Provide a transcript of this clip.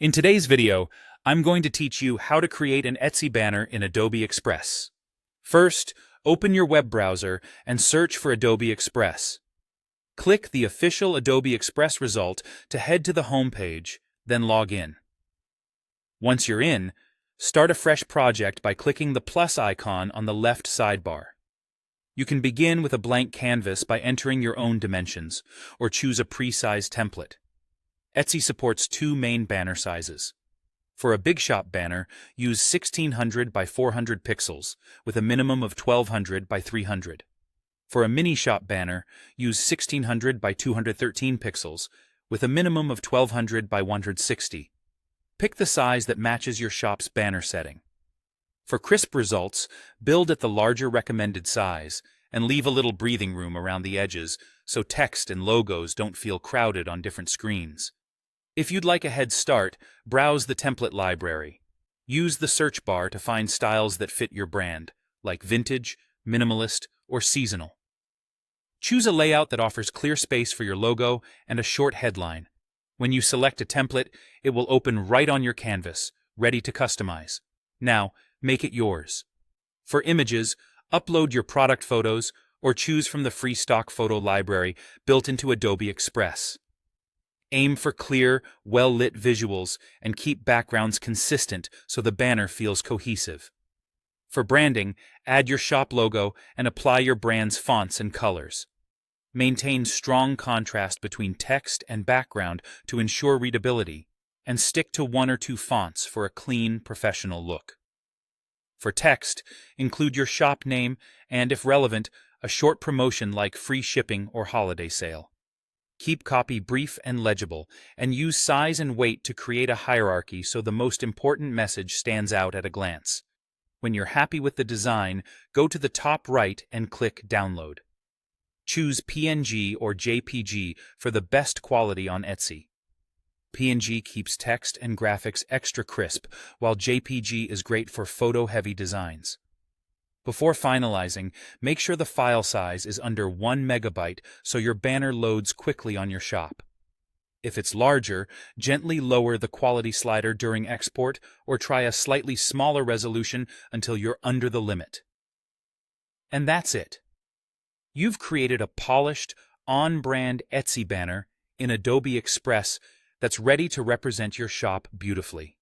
In today's video, I'm going to teach you how to create an Etsy banner in Adobe Express. First, open your web browser and search for Adobe Express. Click the official Adobe Express result to head to the home page, then log in. Once you're in, start a fresh project by clicking the plus icon on the left sidebar. You can begin with a blank canvas by entering your own dimensions, or choose a pre-sized template. Etsy supports two main banner sizes. For a big shop banner, use 1600 by 400 pixels, with a minimum of 1200 by 300. For a mini shop banner, use 1600 by 213 pixels, with a minimum of 1200 by 160. Pick the size that matches your shop's banner setting. For crisp results, build at the larger recommended size, and leave a little breathing room around the edges so text and logos don't feel crowded on different screens. If you'd like a head start, browse the template library. Use the search bar to find styles that fit your brand, like vintage, minimalist, or seasonal. Choose a layout that offers clear space for your logo and a short headline. When you select a template, it will open right on your canvas, ready to customize. Now, make it yours. For images, upload your product photos or choose from the free stock photo library built into Adobe Express. Aim for clear, well-lit visuals and keep backgrounds consistent so the banner feels cohesive. For branding, add your shop logo and apply your brand's fonts and colors. Maintain strong contrast between text and background to ensure readability, and stick to one or two fonts for a clean, professional look. For text, include your shop name and, if relevant, a short promotion like free shipping or holiday sale. Keep copy brief and legible, and use size and weight to create a hierarchy so the most important message stands out at a glance. When you're happy with the design, go to the top right and click Download. Choose PNG or JPG for the best quality on Etsy. PNG keeps text and graphics extra crisp, while JPG is great for photo-heavy designs. Before finalizing, make sure the file size is under 1 megabyte so your banner loads quickly on your shop. If it's larger, gently lower the quality slider during export or try a slightly smaller resolution until you're under the limit. And that's it. You've created a polished, on-brand Etsy banner in Adobe Express that's ready to represent your shop beautifully.